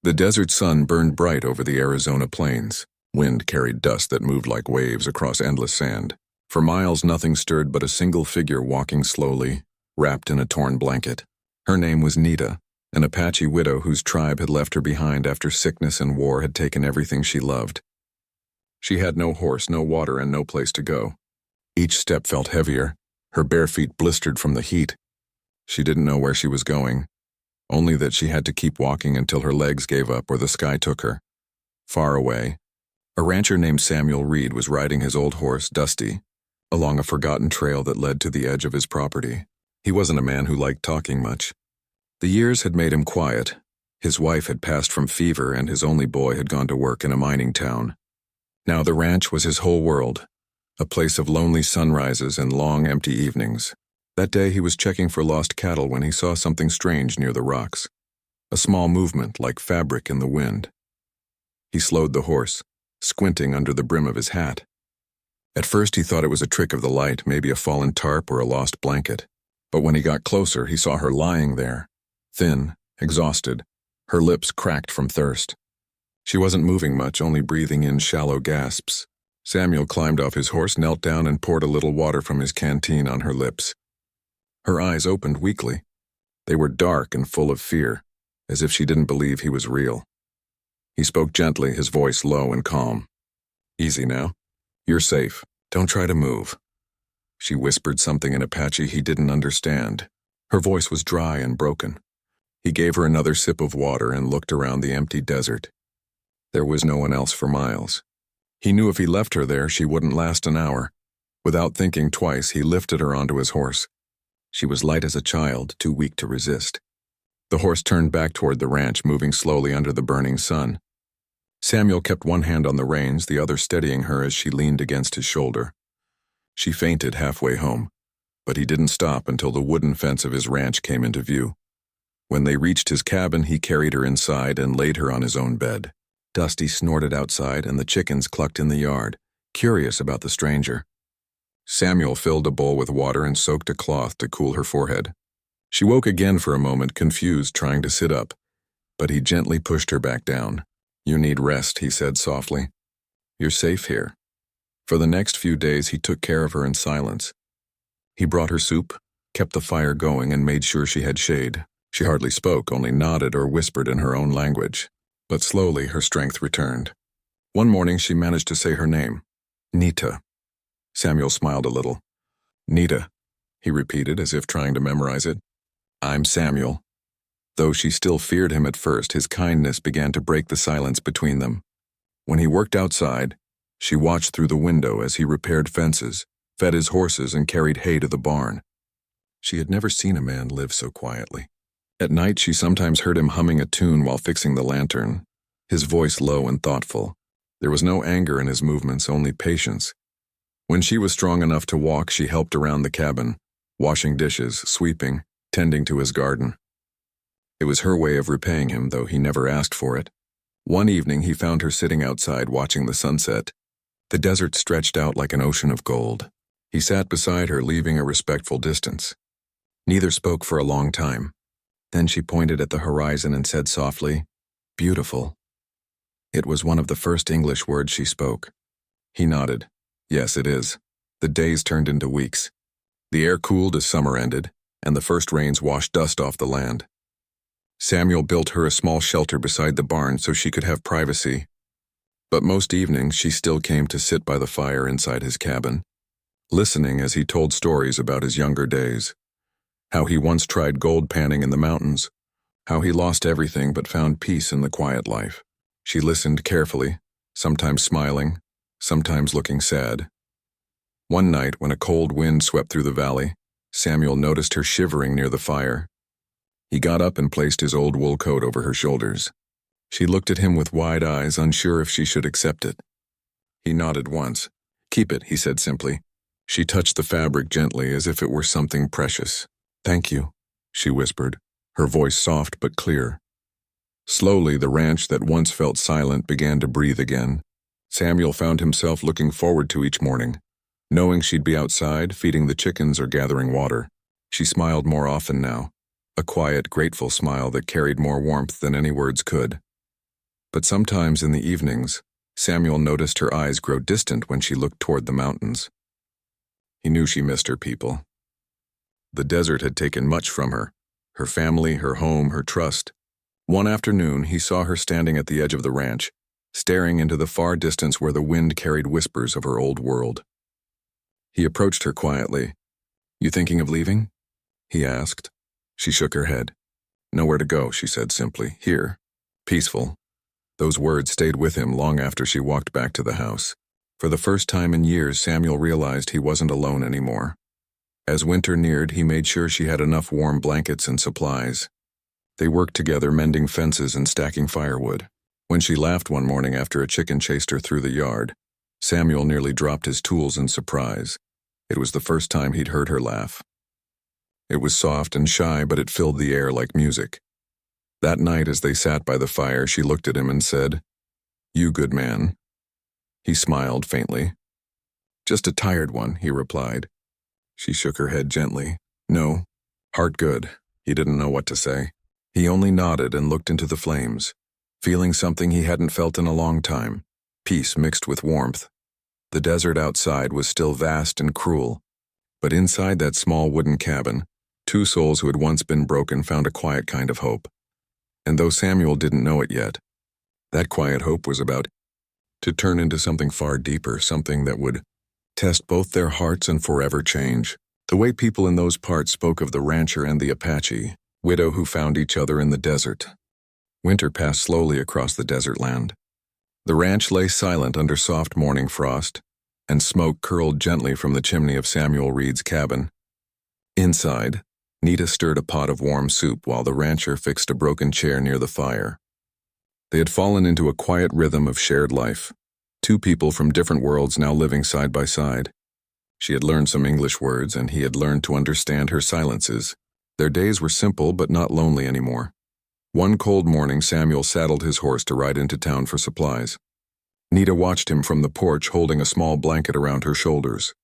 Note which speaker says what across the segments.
Speaker 1: The desert sun burned bright over the Arizona plains. Wind carried dust that moved like waves across endless sand. For miles nothing stirred but a single figure walking slowly, wrapped in a torn blanket. Her name was Nita, an Apache widow whose tribe had left her behind after sickness and war had taken everything she loved. She had no horse, no water, and no place to go. Each step felt heavier, her bare feet blistered from the heat. She didn't know where she was going, only that she had to keep walking until her legs gave up or the sky took her. Far away, a rancher named Samuel Reed was riding his old horse, Dusty, along a forgotten trail that led to the edge of his property. He wasn't a man who liked talking much. The years had made him quiet. His wife had passed from fever and his only boy had gone to work in a mining town. Now the ranch was his whole world, a place of lonely sunrises and long, empty evenings. That day he was checking for lost cattle when he saw something strange near the rocks, a small movement like fabric in the wind. He slowed the horse, squinting under the brim of his hat. At first he thought it was a trick of the light, maybe a fallen tarp or a lost blanket. But when he got closer, he saw her lying there, thin, exhausted, her lips cracked from thirst. She wasn't moving much, only breathing in shallow gasps. Samuel climbed off his horse, knelt down, and poured a little water from his canteen on her lips. Her eyes opened weakly. They were dark and full of fear, as if she didn't believe he was real. He spoke gently, his voice low and calm. "Easy now. You're safe. Don't try to move." She whispered something in Apache he didn't understand. Her voice was dry and broken. He gave her another sip of water and looked around the empty desert. There was no one else for miles. He knew if he left her there, she wouldn't last an hour. Without thinking twice, he lifted her onto his horse. She was light as a child, too weak to resist. The horse turned back toward the ranch, moving slowly under the burning sun. Samuel kept one hand on the reins, the other steadying her as she leaned against his shoulder. She fainted halfway home, but he didn't stop until the wooden fence of his ranch came into view. When they reached his cabin, he carried her inside and laid her on his own bed. Dusty snorted outside and the chickens clucked in the yard, curious about the stranger. Samuel filled a bowl with water and soaked a cloth to cool her forehead. She woke again for a moment, confused, trying to sit up, but he gently pushed her back down. "You need rest," he said softly. "You're safe here." For the next few days he took care of her in silence. He brought her soup, kept the fire going, and made sure she had shade. She hardly spoke, only nodded or whispered in her own language. But slowly her strength returned. One morning she managed to say her name. "Nita." Samuel smiled a little. "Nita," he repeated as if trying to memorize it. "I'm Samuel." Though she still feared him at first, his kindness began to break the silence between them. When he worked outside, she watched through the window as he repaired fences, fed his horses, and carried hay to the barn. She had never seen a man live so quietly. At night, she sometimes heard him humming a tune while fixing the lantern, his voice low and thoughtful. There was no anger in his movements, only patience. When she was strong enough to walk, she helped around the cabin, washing dishes, sweeping, tending to his garden. It was her way of repaying him, though he never asked for it. One evening, he found her sitting outside watching the sunset. The desert stretched out like an ocean of gold. He sat beside her, leaving a respectful distance. Neither spoke for a long time. Then she pointed at the horizon and said softly, "Beautiful." It was one of the first English words she spoke. He nodded. "Yes, it is." The days turned into weeks. The air cooled as summer ended, and the first rains washed dust off the land. Samuel built her a small shelter beside the barn so she could have privacy. But most evenings she still came to sit by the fire inside his cabin, listening as he told stories about his younger days. How he once tried gold panning in the mountains, how he lost everything but found peace in the quiet life. She listened carefully, sometimes smiling, sometimes looking sad. One night, when a cold wind swept through the valley, Samuel noticed her shivering near the fire. He got up and placed his old wool coat over her shoulders. She looked at him with wide eyes, unsure if she should accept it. He nodded once. "Keep it," he said simply. She touched the fabric gently as if it were something precious. "Thank you," she whispered, her voice soft but clear. Slowly, the ranch that once felt silent began to breathe again. Samuel found himself looking forward to each morning, knowing she'd be outside, feeding the chickens or gathering water. She smiled more often now, a quiet, grateful smile that carried more warmth than any words could. But sometimes in the evenings, Samuel noticed her eyes grow distant when she looked toward the mountains. He knew she missed her people. The desert had taken much from her family, her home, her trust. One afternoon, he saw her standing at the edge of the ranch, staring into the far distance where the wind carried whispers of her old world. He approached her quietly. "You thinking of leaving?" he asked. She shook her head. "Nowhere to go," she said simply. "Here. Peaceful." Those words stayed with him long after she walked back to the house. For the first time in years, Samuel realized he wasn't alone anymore. As winter neared, he made sure she had enough warm blankets and supplies. They worked together mending fences and stacking firewood. When she laughed one morning after a chicken chased her through the yard, Samuel nearly dropped his tools in surprise. It was the first time he'd heard her laugh. It was soft and shy, but it filled the air like music. That night, as they sat by the fire, she looked at him and said, "You good man." He smiled faintly. "Just a tired one," he replied. She shook her head gently. "No, heart good." He didn't know what to say. He only nodded and looked into the flames, feeling something he hadn't felt in a long time, peace mixed with warmth. The desert outside was still vast and cruel, but inside that small wooden cabin, two souls who had once been broken found a quiet kind of hope. And though Samuel didn't know it yet, that quiet hope was about to turn into something far deeper, something that would test both their hearts and forever change. The way people in those parts spoke of the rancher and the Apache, widow who found each other in the desert. Winter passed slowly across the desert land. The ranch lay silent under soft morning frost, and smoke curled gently from the chimney of Samuel Reed's cabin. Inside, Nita stirred a pot of warm soup while the rancher fixed a broken chair near the fire. They had fallen into a quiet rhythm of shared life, two people from different worlds now living side by side. She had learned some English words, and he had learned to understand her silences. Their days were simple but not lonely anymore. One cold morning, Samuel saddled his horse to ride into town for supplies. Nita watched him from the porch, holding a small blanket around her shoulders.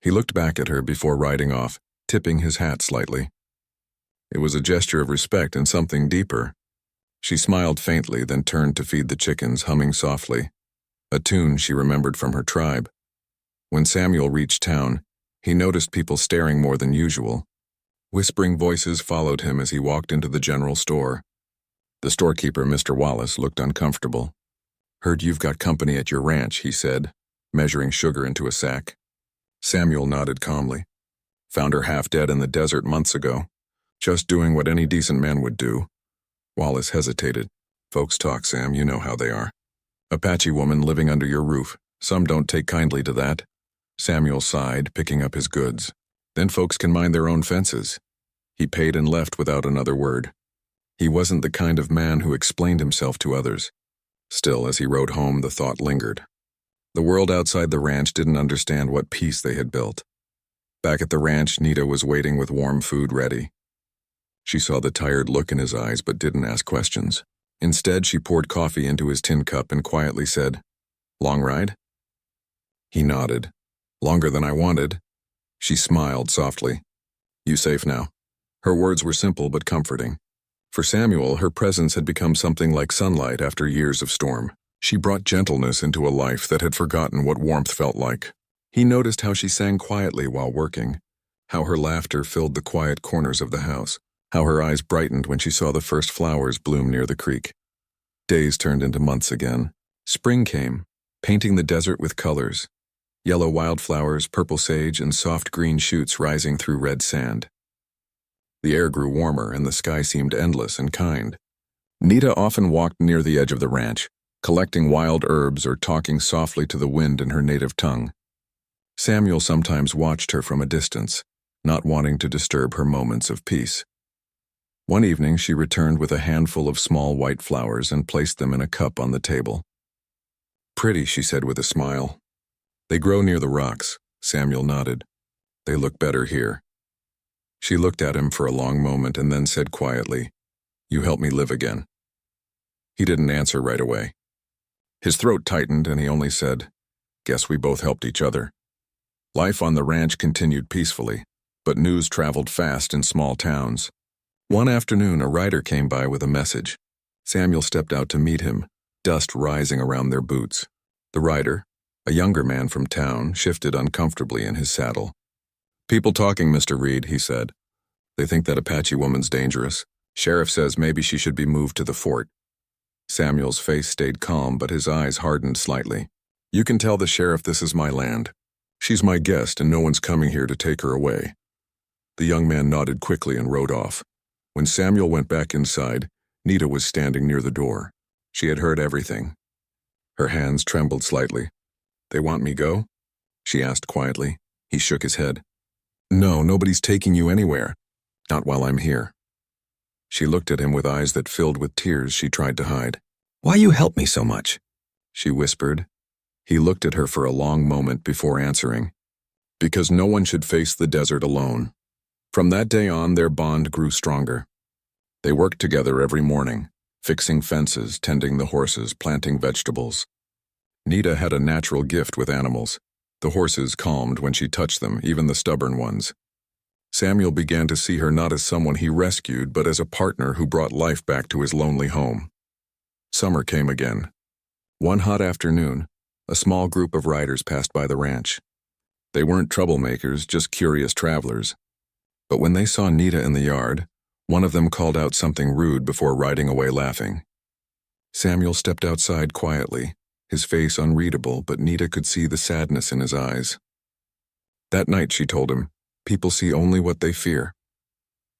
Speaker 1: He looked back at her before riding off, tipping his hat slightly. It was a gesture of respect and something deeper. She smiled faintly, then turned to feed the chickens, humming softly, a tune she remembered from her tribe. When Samuel reached town, he noticed people staring more than usual. Whispering voices followed him as he walked into the general store. The storekeeper, Mr. Wallace, looked uncomfortable. "Heard you've got company at your ranch," he said, measuring sugar into a sack. Samuel nodded calmly. "Found her half dead in the desert months ago. Just doing what any decent man would do." Wallace hesitated. "Folks talk, Sam, you know how they are. Apache woman living under your roof. Some don't take kindly to that." Samuel sighed, picking up his goods. "Then folks can mind their own fences." He paid and left without another word. He wasn't the kind of man who explained himself to others. Still, as he rode home, the thought lingered. The world outside the ranch didn't understand what peace they had built. Back at the ranch, Nita was waiting with warm food ready. She saw the tired look in his eyes but didn't ask questions. Instead, she poured coffee into his tin cup and quietly said, "Long ride?" He nodded. "Longer than I wanted." She smiled softly. "You safe now?" Her words were simple but comforting. For Samuel, her presence had become something like sunlight after years of storm. She brought gentleness into a life that had forgotten what warmth felt like. He noticed how she sang quietly while working, how her laughter filled the quiet corners of the house, how her eyes brightened when she saw the first flowers bloom near the creek. Days turned into months again. Spring came, painting the desert with colors. Yellow wildflowers, purple sage, and soft green shoots rising through red sand. The air grew warmer and the sky seemed endless and kind. Nita often walked near the edge of the ranch, collecting wild herbs or talking softly to the wind in her native tongue. Samuel sometimes watched her from a distance, not wanting to disturb her moments of peace. One evening, she returned with a handful of small white flowers and placed them in a cup on the table. "Pretty," she said with a smile. "They grow near the rocks." Samuel nodded. "They look better here." She looked at him for a long moment and then said quietly, "You help me live again." He didn't answer right away. His throat tightened and he only said, "Guess we both helped each other." Life on the ranch continued peacefully, but news traveled fast in small towns. One afternoon, a rider came by with a message. Samuel stepped out to meet him, dust rising around their boots. The rider, a younger man from town, shifted uncomfortably in his saddle. "People talking, Mr. Reed," he said. "They think that Apache woman's dangerous. Sheriff says maybe she should be moved to the fort." Samuel's face stayed calm, but his eyes hardened slightly. "You can tell the sheriff this is my land. She's my guest, and no one's coming here to take her away." The young man nodded quickly and rode off. When Samuel went back inside, Nita was standing near the door. She had heard everything. Her hands trembled slightly. "They want me go?" she asked quietly. He shook his head. "No, nobody's taking you anywhere. Not while I'm here." She looked at him with eyes that filled with tears she tried to hide. "Why you help me so much?" she whispered. He looked at her for a long moment before answering. "Because no one should face the desert alone." From that day on, their bond grew stronger. They worked together every morning, fixing fences, tending the horses, planting vegetables. Nita had a natural gift with animals. The horses calmed when she touched them, even the stubborn ones. Samuel began to see her not as someone he rescued, but as a partner who brought life back to his lonely home. Summer came again. One hot afternoon, a small group of riders passed by the ranch. They weren't troublemakers, just curious travelers. But when they saw Nita in the yard, one of them called out something rude before riding away laughing. Samuel stepped outside quietly, his face unreadable, but Nita could see the sadness in his eyes. That night, she told him, people see only what they fear.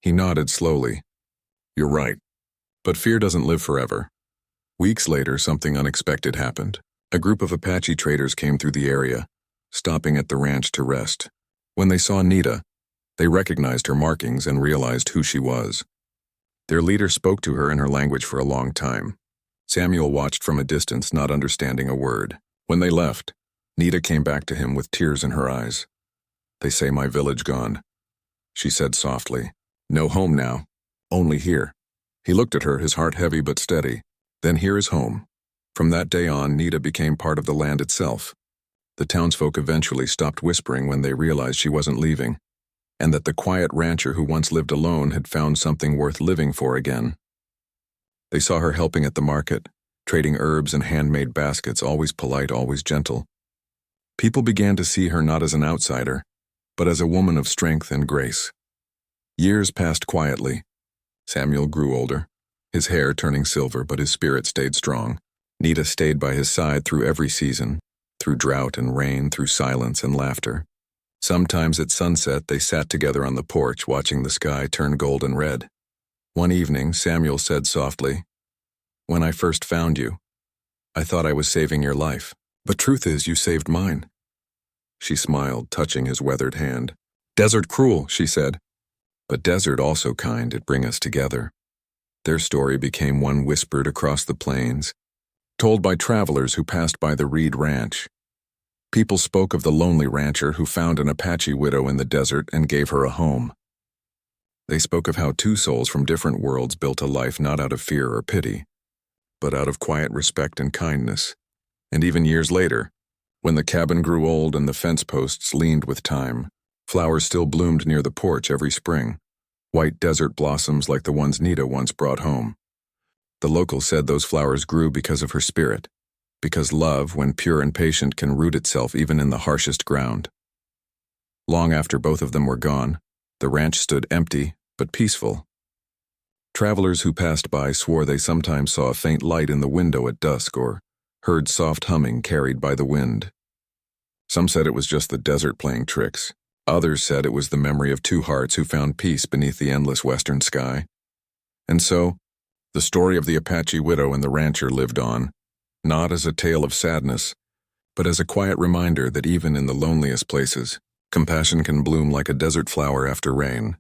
Speaker 1: He nodded slowly. "You're right. But fear doesn't live forever." Weeks later, something unexpected happened. A group of Apache traders came through the area, stopping at the ranch to rest. When they saw Nita, they recognized her markings and realized who she was. Their leader spoke to her in her language for a long time. Samuel watched from a distance, not understanding a word. When they left, Nita came back to him with tears in her eyes. "They say my village gone," she said softly. "No home now, only here." He looked at her, his heart heavy but steady. "Then here is home." From that day on, Nita became part of the land itself. The townsfolk eventually stopped whispering when they realized she wasn't leaving, and that the quiet rancher who once lived alone had found something worth living for again. They saw her helping at the market, trading herbs and handmade baskets, always polite, always gentle. People began to see her not as an outsider, but as a woman of strength and grace. Years passed quietly. Samuel grew older, his hair turning silver, but his spirit stayed strong. Nita stayed by his side through every season, through drought and rain, through silence and laughter. Sometimes at sunset, they sat together on the porch, watching the sky turn gold and red. One evening, Samuel said softly, "When I first found you, I thought I was saving your life, but truth is you saved mine." She smiled, touching his weathered hand. "Desert cruel," she said, "but desert also kind, it bring us together." Their story became one whispered across the plains, told by travelers who passed by the Reed Ranch. People spoke of the lonely rancher who found an Apache widow in the desert and gave her a home. They spoke of how two souls from different worlds built a life not out of fear or pity, but out of quiet respect and kindness. And even years later, when the cabin grew old and the fence posts leaned with time, flowers still bloomed near the porch every spring, white desert blossoms like the ones Nita once brought home. The locals said those flowers grew because of her spirit, because love, when pure and patient, can root itself even in the harshest ground. Long after both of them were gone, the ranch stood empty but peaceful. Travelers who passed by swore they sometimes saw a faint light in the window at dusk or heard soft humming carried by the wind. Some said it was just the desert playing tricks. Others said it was the memory of two hearts who found peace beneath the endless western sky. And so, the story of the Apache widow and the rancher lived on, not as a tale of sadness, but as a quiet reminder that even in the loneliest places, compassion can bloom like a desert flower after rain.